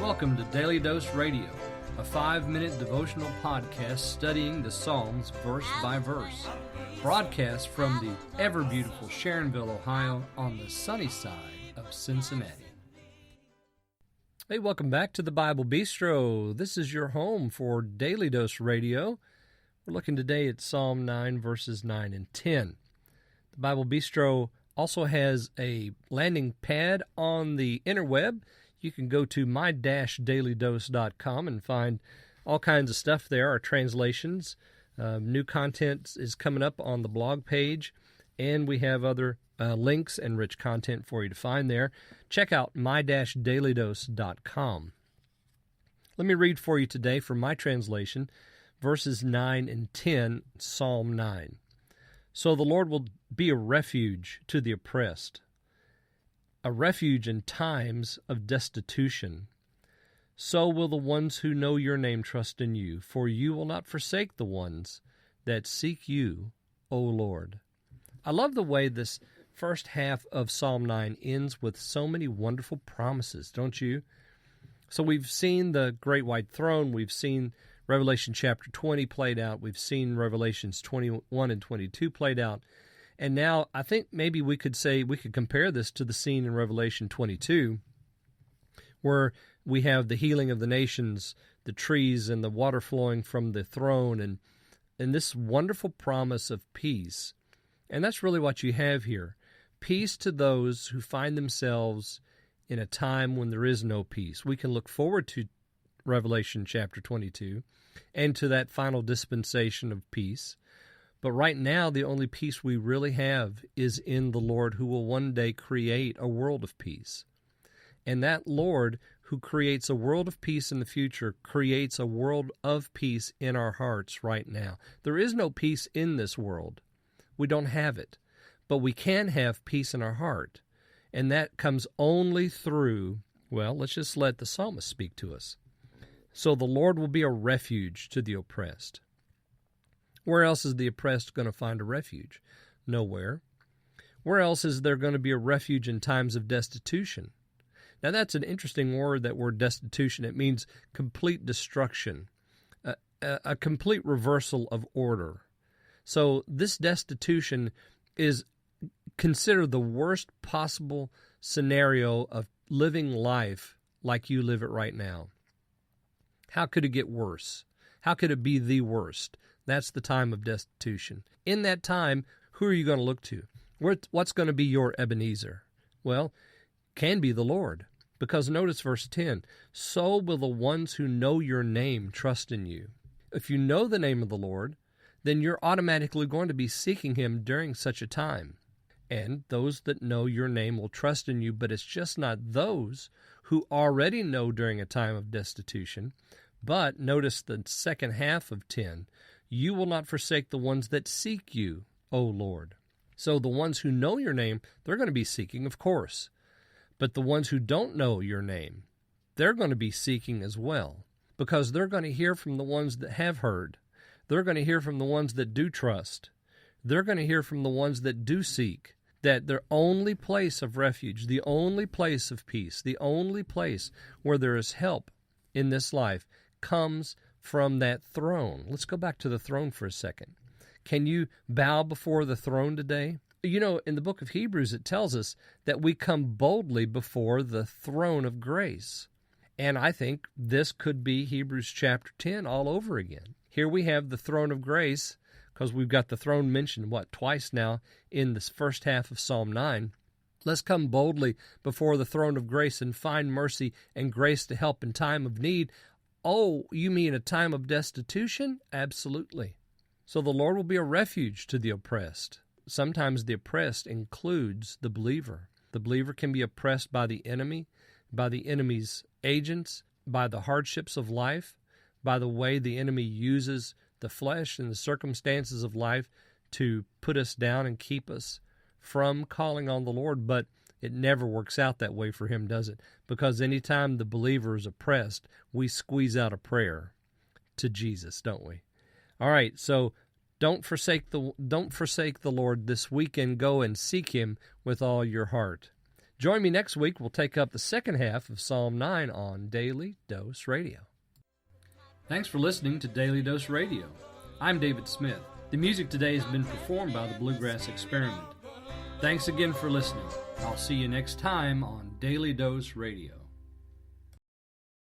Welcome to Daily Dose Radio, a 5-minute devotional podcast studying the Psalms verse by verse. Broadcast from the ever-beautiful Sharonville, Ohio, on the sunny side of Cincinnati. Hey, welcome back to the Bible Bistro. This is your home for Daily Dose Radio. We're looking today at Psalm 9, verses 9 and 10. The Bible Bistro also has a landing pad on the interweb. You can go to my-dailydose.com and find all kinds of stuff there, our translations. New content is coming up on the blog page, and we have other links and rich content for you to find there. Check out my-dailydose.com. Let me read for you today from my translation, verses 9 and 10, Psalm 9. So the Lord will be a refuge to the oppressed, a refuge in times of destitution. So will the ones who know your name trust in you, for you will not forsake the ones that seek you, O Lord. I love the way this first half of Psalm 9 ends with so many wonderful promises, don't you? So we've seen the great white throne, we've seen Revelation chapter 20 played out, we've seen Revelations 21 and 22 played out, and now I think maybe we could compare this to the scene in Revelation 22, where we have the healing of the nations, the trees and the water flowing from the throne, and this wonderful promise of peace. And that's really what you have here. Peace to those who find themselves in a time when there is no peace. We can look forward to Revelation chapter 22 and to that final dispensation of peace. But right now, the only peace we really have is in the Lord, who will one day create a world of peace. And that Lord who creates a world of peace in the future creates a world of peace in our hearts right now. There is no peace in this world. We don't have it. But we can have peace in our heart. And that comes only through, well, let's just let the psalmist speak to us. So the Lord will be a refuge to the oppressed. Where else is the oppressed going to find a refuge? Nowhere. Where else is there going to be a refuge in times of destitution? Now that's an interesting word, that word destitution. It means complete destruction, a complete reversal of order. So this destitution is considered the worst possible scenario of living life like you live it right now. How could it get worse? How could it be the worst? That's the time of destitution. In that time, who are you going to look to? What's going to be your Ebenezer? Well, can be the Lord. Because notice verse 10, so will the ones who know your name trust in you. If you know the name of the Lord, then you're automatically going to be seeking him during such a time. And those that know your name will trust in you, but it's just not those who already know during a time of destitution. But notice the second half of 10, you will not forsake the ones that seek you, O Lord. So the ones who know your name, they're going to be seeking, of course. But the ones who don't know your name, they're going to be seeking as well, because they're going to hear from the ones that have heard. They're going to hear from the ones that do trust. They're going to hear from the ones that do seek, that their only place of refuge, the only place of peace, the only place where there is help in this life comes from that throne. Let's go back to the throne for a second. Can you bow before the throne today? You know, in the book of Hebrews, it tells us that we come boldly before the throne of grace. And I think this could be Hebrews chapter 10 all over again. Here we have the throne of grace, because we've got the throne mentioned, twice now in this first half of Psalm 9. Let's come boldly before the throne of grace and find mercy and grace to help in time of need. Oh, you mean a time of destitution? Absolutely. So the Lord will be a refuge to the oppressed. Sometimes the oppressed includes the believer. The believer can be oppressed by the enemy, by the enemy's agents, by the hardships of life, by the way the enemy uses the flesh and the circumstances of life to put us down and keep us from calling on the Lord. But it never works out that way for him, does it? Because anytime the believer is oppressed, we squeeze out a prayer to Jesus, don't we? All right, so don't forsake the Lord this weekend. Go and seek him with all your heart. Join me next week. We'll take up the second half of Psalm 9 on Daily Dose Radio. Thanks for listening to Daily Dose Radio. I'm David Smith. The music today has been performed by the Bluegrass Experiment. Thanks again for listening. I'll see you next time on Daily Dose Radio.